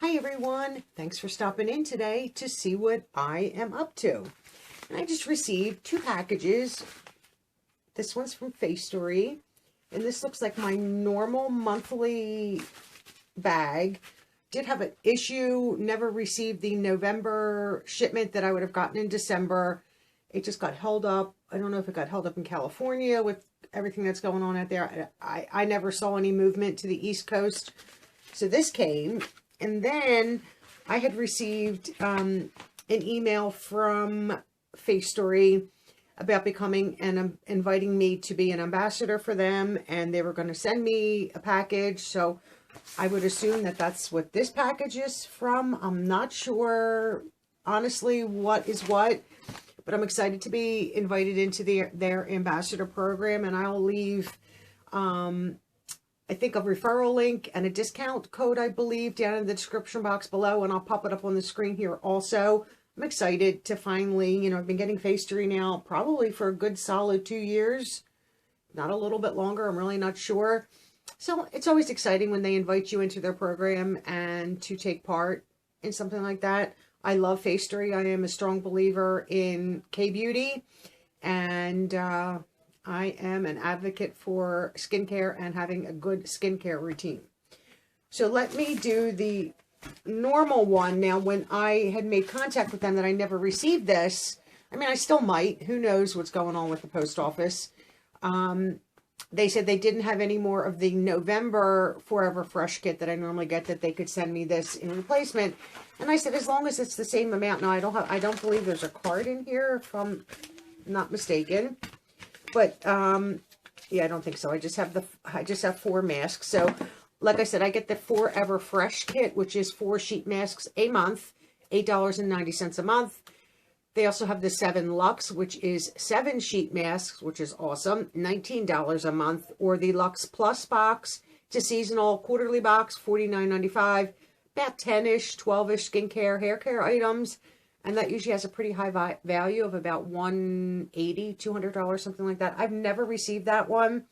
Hi everyone, thanks for stopping in today to see what I am up to. And I just received 2 packages. This one's from Facetory, and this looks like my normal monthly bag. Did have an issue, never received the November shipment that I would have gotten in December. It just got held up. I don't know if it got held up in California with everything that's going on out there. I never saw any movement to the East Coast. So this came. And then I had received an email from Facetory about becoming and inviting me to be an ambassador for them, and they were going to send me a package. So I would assume that that's what this package is from. I'm not sure, honestly, what is what, but I'm excited to be invited into their ambassador program, and I'll leave I think a referral link and a discount code, I believe, down in the description box below, and I'll pop it up on the screen here also. I'm excited to finally, I've been getting Facetory now probably for a good solid 2 years, not a little bit longer. I'm really not sure. So it's always exciting when they invite you into their program and to take part in something like that. I love Facetory. I am a strong believer in K-Beauty, and I am an advocate for skincare and having a good skincare routine. So let me do the normal one. Now, when I had made contact with them that I never received this, I mean, I still might. Who knows what's going on with the post office. They said they didn't have any more of the November Forever Fresh kit that I normally get, that they could send me this in replacement. And I said, as long as it's the same amount. Now, I don't believe there's a card in here, if I'm not mistaken. But, yeah, I don't think so. I just have 4 masks. So, like I said, I get the Forever Fresh kit, which is 4 sheet masks a month, $8.90 a month. They also have the 7 Luxe, which is 7 sheet masks, which is awesome, $19 a month. Or the Lux Plus Box, it's a seasonal quarterly box, $49.95, about 10-ish, 12-ish skincare, hair care items. And that usually has a pretty high value of about $180, $200, something like that. I've never received that one.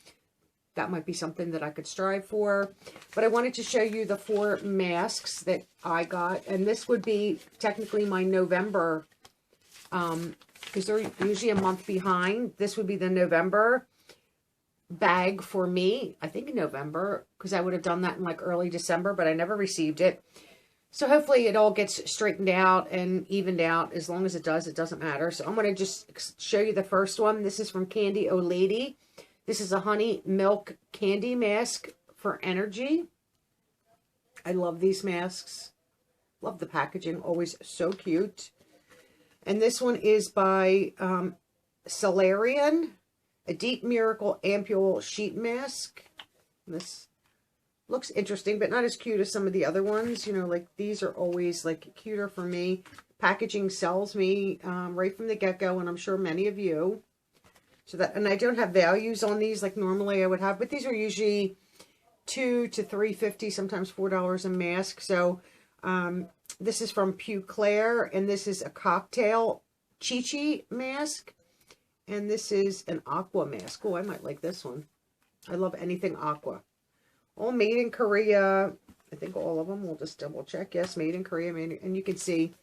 That might be something that I could strive for. But I wanted to show you the 4 masks that I got. And this would be technically my November, because they're usually a month behind. This would be the November bag for me. I think in November, because I would have done that in like early December, but I never received it. So hopefully it all gets straightened out and evened out. As long as it does, it doesn't matter. So I'm going to just show you the first one. This is from Candy O Lady. This is a honey milk candy mask for energy. I love these masks. Love the packaging. Always so cute. And this one is by Solarian. A Deep Miracle Ampule Sheet Mask. This looks interesting, but not as cute as some of the other ones. Like these are always like cuter for me. Packaging sells me right from the get-go, and I'm sure many of you. And I don't have values on these like normally I would have, but these are usually $2 to $3.50, sometimes $4 a mask. So this is from Pew Claire, and this is a cocktail Chi-Chi mask, and this is an aqua mask. Oh, I might like this one. I love anything aqua. All made in Korea. I think all of them. We'll just double check. Yes, made in Korea. And you can see,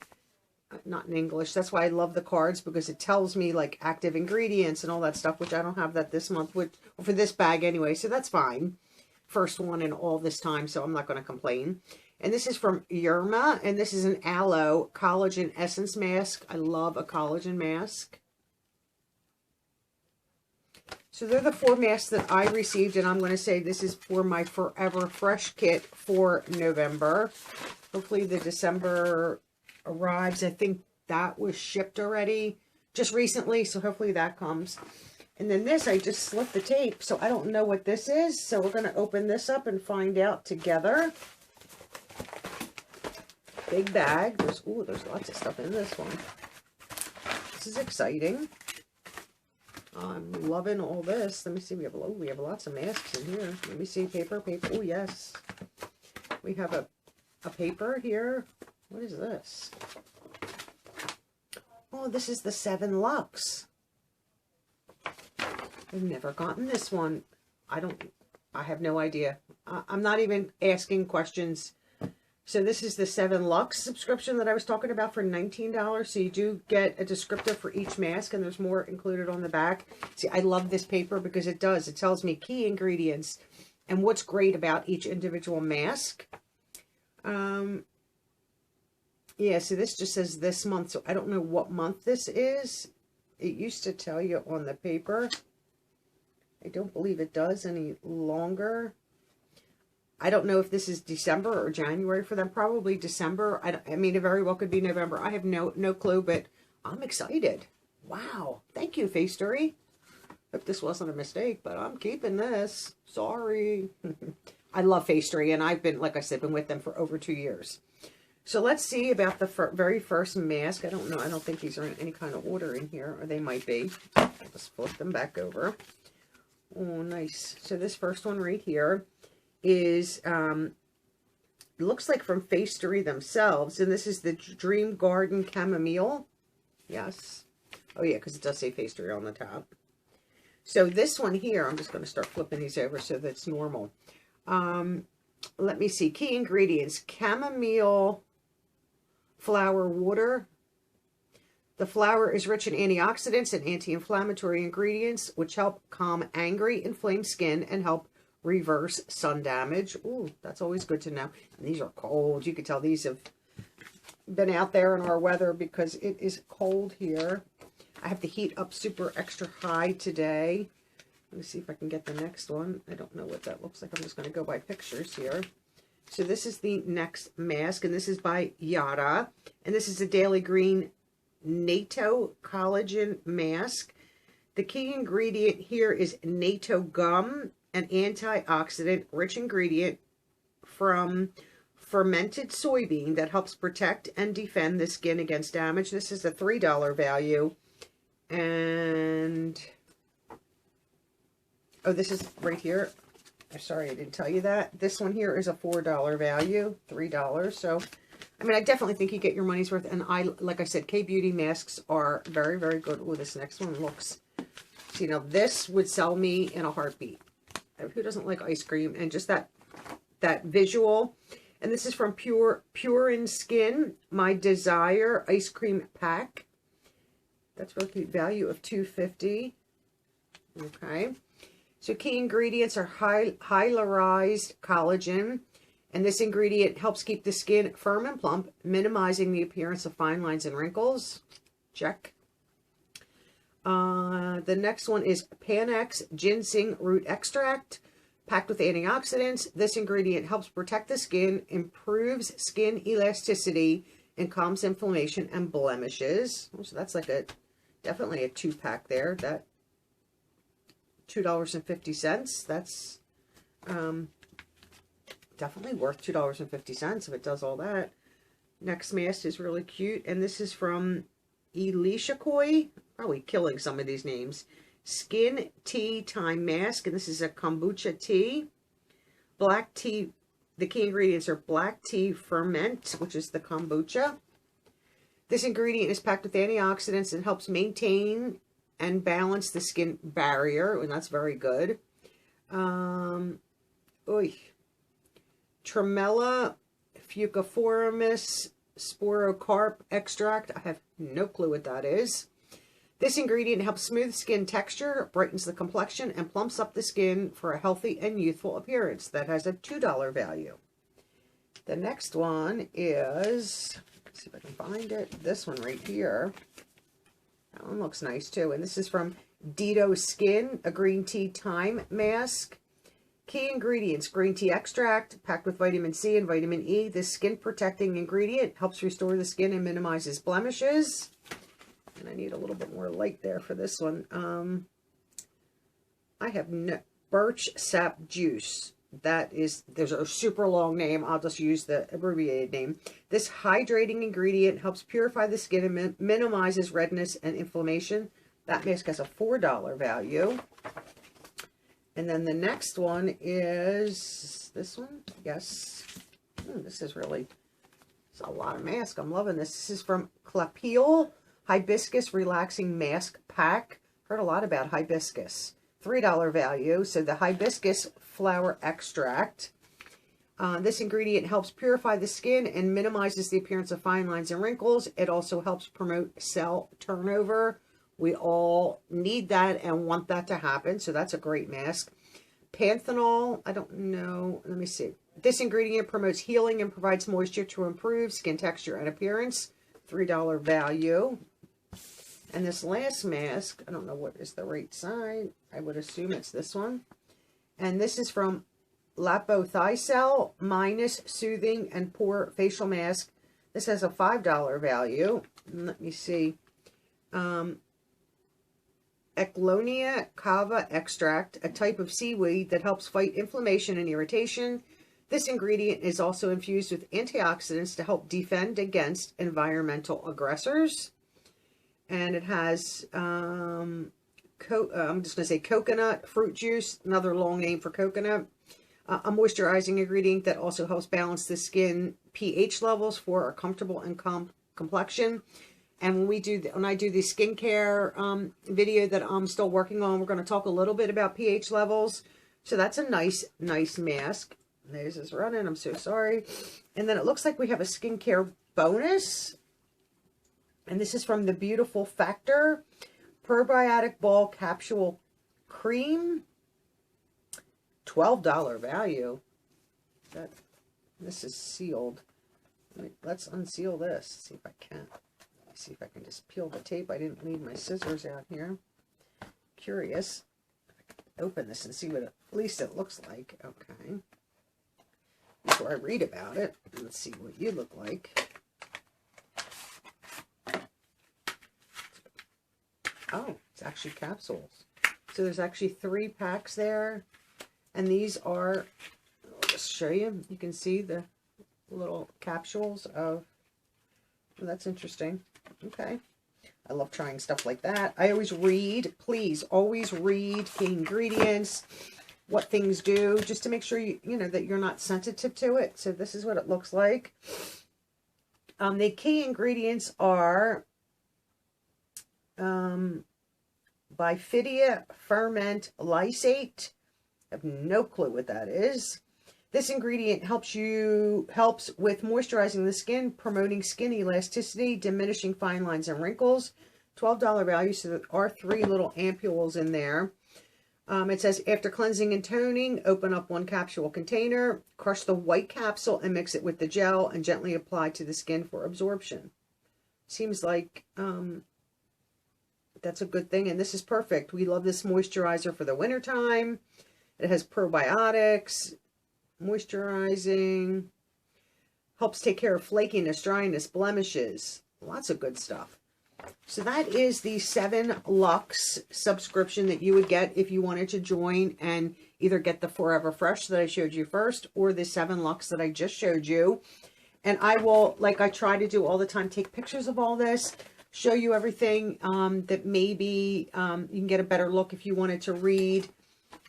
not in English. That's why I love the cards, because it tells me like active ingredients and all that stuff, which I don't have that this month, or for this bag anyway. So that's fine. First one in all this time, so I'm not going to complain. And this is from Yerma, and this is an Aloe Collagen Essence Mask. I love a collagen mask. So they're the 4 masks that I received, and I'm going to say this is for my Forever Fresh kit for November. Hopefully the December arrives. I think that was shipped already just recently, so hopefully that comes. And then this, I just slipped the tape, so I don't know what this is. So we're going to open this up and find out together. Big bag. There's lots of stuff in this one. This is exciting. I'm loving all this. Let me see. We have lots of masks in here. Let me see. Paper. Oh, yes. We have a paper here. What is this? Oh, this is the 7 Luxe. I've never gotten this one. I have no idea. I'm not even asking questions So this is the 7 Lux subscription that I was talking about for $19. So you do get a descriptor for each mask, and there's more included on the back. See, I love this paper because it tells me key ingredients and what's great about each individual mask. Yeah, so this just says this month, so I don't know what month this is. It used to tell you on the paper. I don't believe it does any longer. I don't know if this is December or January for them. Probably December. I mean, it very well could be November. I have no clue, but I'm excited. Wow. Thank you, Facetory. Hope this wasn't a mistake, but I'm keeping this. Sorry. I love Facetory, and I've been, like I said, been with them for over 2 years. So let's see about the very first mask. I don't know. I don't think these are in any kind of order in here, or they might be. Let's flip them back over. Oh, nice. So this first one right here is, looks like from Facetory themselves, and this is the Dream Garden Chamomile. Yes. Oh, yeah, because it does say Facetory on the top. So this one here, I'm just going to start flipping these over so that's normal. Let me see. Key ingredients. Chamomile flower water. The flower is rich in antioxidants and anti-inflammatory ingredients, which help calm angry, inflamed skin and help reverse sun damage. Ooh, that's always good to know. And these are cold. You can tell these have been out there in our weather because it is cold here. I have the heat up super extra high today. Let me see if I can get the next one. I don't know what that looks like. I'm just going to go by pictures here. So this is the next mask, and this is by Yara. And this is a Daily Green NATO Collagen Mask. The key ingredient here is NATO gum, an antioxidant-rich ingredient from fermented soybean that helps protect and defend the skin against damage. This is a $3 value. And oh, this is right here. I'm sorry, I didn't tell you that. This one here is a $4 value, $3. So, I mean, I definitely think you get your money's worth. And like I said, K-Beauty masks are very, very good. Oh, this next one looks, see, now this would sell me in a heartbeat. Who doesn't like ice cream? And just that visual. And this is from Pure in Skin, My Desire Ice Cream Pack. That's really cute. Value of $2.50. Okay. So key ingredients are hyaluronic collagen, and this ingredient helps keep the skin firm and plump, minimizing the appearance of fine lines and wrinkles. Check. The next one is Panax Ginseng Root Extract, packed with antioxidants. This ingredient helps protect the skin, improves skin elasticity, and calms inflammation and blemishes. So that's like definitely a 2-pack there. That $2.50. That's definitely worth $2.50 if it does all that. Next mask is really cute, and this is from Elisha Koi. Probably killing some of these names. Skin Tea Time Mask, and this is a kombucha tea. Black tea. The key ingredients are black tea ferment, which is the kombucha. This ingredient is packed with antioxidants and helps maintain and balance the skin barrier, and that's very good. Tremella fuciformis sporocarp extract. I have no clue what that is. This ingredient helps smooth skin texture, brightens the complexion, and plumps up the skin for a healthy and youthful appearance. That has a $2 value. The next one is, let's see if I can find it. This one right here. That one looks nice too. And this is from Dito Skin, a green tea time mask. Key ingredients: green tea extract, packed with vitamin C and vitamin E. This skin protecting ingredient helps restore the skin and minimizes blemishes. And I need a little bit more light there for this one. I have birch sap juice. There's a super long name. I'll just use the abbreviated name. This hydrating ingredient helps purify the skin and minimizes redness and inflammation. That mask has a $4 value. And then the next one is this one. Yes. This is a lot of mask. I'm loving this. This is from Clapeel Hibiscus Relaxing Mask Pack. Heard a lot about hibiscus. $3 value. So the hibiscus flower extract. This ingredient helps purify the skin and minimizes the appearance of fine lines and wrinkles. It also helps promote cell turnover. We all need that and want that to happen, so that's a great mask. Panthenol, I don't know, let me see. This ingredient promotes healing and provides moisture to improve skin texture and appearance. $3 value. And this last mask, I don't know what is the right side. I would assume it's this one. And this is from Lipothicel minus soothing and pore facial mask. This has a $5 value. And let me see. Eclonia cava extract, a type of seaweed that helps fight inflammation and irritation. This ingredient is also infused with antioxidants to help defend against environmental aggressors. And it has, I'm just going to say coconut, fruit juice, another long name for coconut. A moisturizing ingredient that also helps balance the skin pH levels for a comfortable and calm complexion. And when I do the skincare video that I'm still working on, we're going to talk a little bit about pH levels. So that's a nice mask. This is running. I'm so sorry. And then it looks like we have a skincare bonus. And this is from the Beautiful Factor Probiotic Ball Capsule Cream. $12 value. This is sealed. Let's unseal this. See if I can. See if I can just peel the tape. I didn't leave my scissors out here. Curious. Open this and see what at least it looks like. Okay. Before I read about it, let's see what you look like. Oh, it's actually capsules. So there's actually 3 packs there. And these are, I'll just show you. You can see the little capsules of, well, that's interesting. Okay. I love trying stuff like that. I always read, please always read the ingredients, what things do, just to make sure you know that you're not sensitive to it. So this is what it looks like. The key ingredients are Bifidia ferment lysate. I have no clue what that is. This ingredient helps with moisturizing the skin, promoting skin elasticity, diminishing fine lines and wrinkles. $12 value, so there are 3 little ampules in there. It says, after cleansing and toning, open up 1 capsule container, crush the white capsule and mix it with the gel and gently apply to the skin for absorption. Seems like that's a good thing, and this is perfect. We love this moisturizer for the wintertime. It has probiotics, moisturizing, helps take care of flakiness, dryness, blemishes, lots of good stuff. So that is the 7 Luxe subscription that you would get if you wanted to join and either get the Forever Fresh that I showed you first or the 7 Luxe that I just showed you. And I will, like I try to do all the time, take pictures of all this, show you everything that maybe you can get a better look if you wanted to read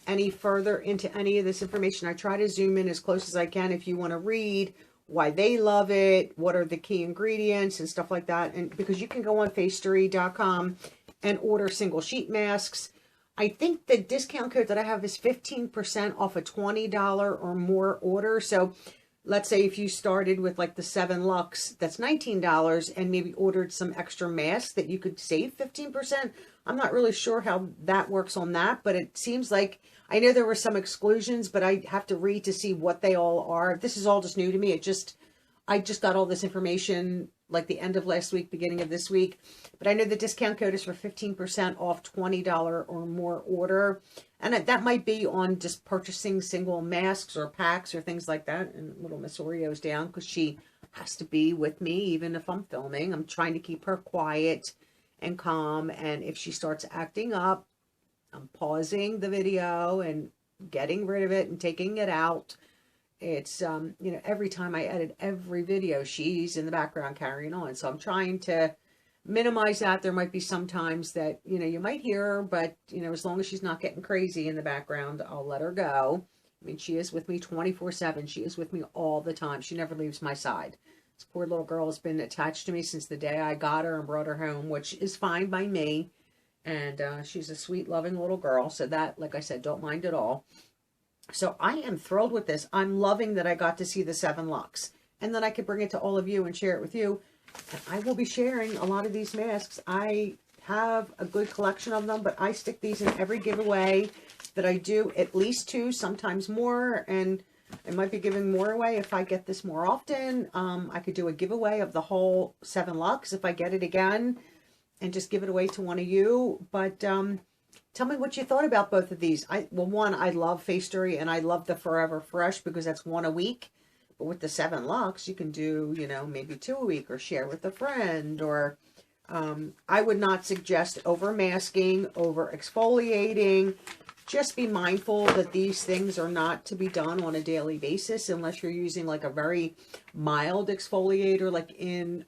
any further into any of this information. I try to zoom in as close as I can if you want to read why they love it, what are the key ingredients and stuff like that. And because you can go on Facetory.com and order single sheet masks. I think the discount code that I have is 15% off a $20 or more order. So let's say if you started with like the 7 Luxe, that's $19 and maybe ordered some extra masks that you could save 15%. I'm not really sure how that works on that, but it seems like, I know there were some exclusions, but I have to read to see what they all are. This is all just new to me. I just got all this information like the end of last week, beginning of this week. But I know the discount code is for 15% off $20 or more order. And that might be on just purchasing single masks or packs or things like that. And little Miss Oreo's down because she has to be with me even if I'm filming. I'm trying to keep her quiet and calm. And if she starts acting up, I'm pausing the video and getting rid of it and taking it out. It's, you know, every time I edit every video, she's in the background carrying on. So I'm trying to minimize that. There might be some times that, you know, you might hear her, but, you know, as long as she's not getting crazy in the background, I'll let her go. I mean, she is with me 24/7. She is with me all the time. She never leaves my side. This poor little girl has been attached to me since the day I got her and brought her home, which is fine by me. And she's a sweet, loving little girl. So that, like I said, don't mind at all. So I am thrilled with this. I'm loving that I got to see the 7 Lux. And then I could bring it to all of you and share it with you. And I will be sharing a lot of these masks. I have a good collection of them, but I stick these in every giveaway that I do, at least 2, sometimes more. And I might be giving more away if I get this more often. I could do a giveaway of the whole 7 Lux if I get it again and just give it away to one of you. But tell me what you thought about both of these. Well, one, I love Facetory and I love the Forever Fresh because that's 1 a week. But with the 7 Lux, you can do, you know, maybe 2 a week or share with a friend. Or I would not suggest over masking, over exfoliating. Just be mindful that these things are not to be done on a daily basis unless you're using like a very mild exfoliator, like in,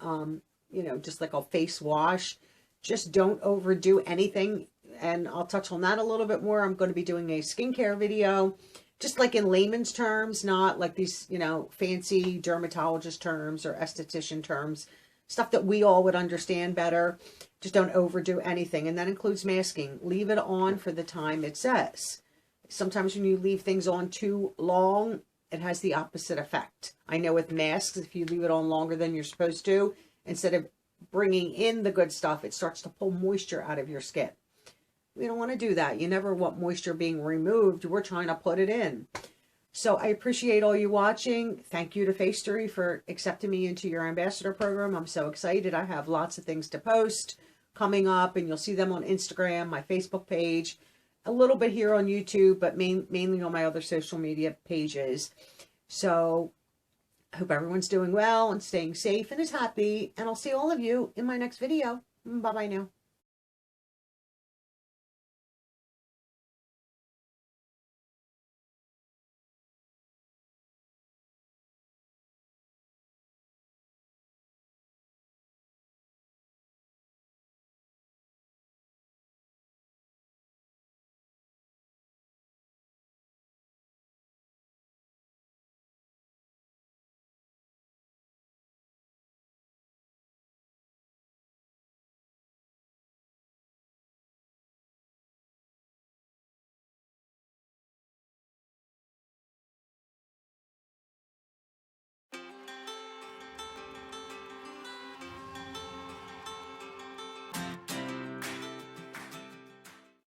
you know, just like a face wash. Just don't overdo anything. And I'll touch on that a little bit more. I'm going to be doing a skincare video, just like in layman's terms, not like these, you know, fancy dermatologist terms or esthetician terms, stuff that we all would understand better. Just don't overdo anything. And that includes masking. Leave it on for the time it says. Sometimes when you leave things on too long, it has the opposite effect. I know with masks, if you leave it on longer than you're supposed to, instead of bringing in the good stuff, it starts to pull moisture out of your skin. We don't want to do that. You never want moisture being removed. We're trying to put it in. So I appreciate all you watching. Thank you to Facetory for accepting me into your ambassador program. I'm so excited. I have lots of things to post coming up, and you'll see them on Instagram, my Facebook page, a little bit here on YouTube, but mainly on my other social media pages. So I hope everyone's doing well and staying safe and is happy. And I'll see all of you in my next video. Bye-bye now.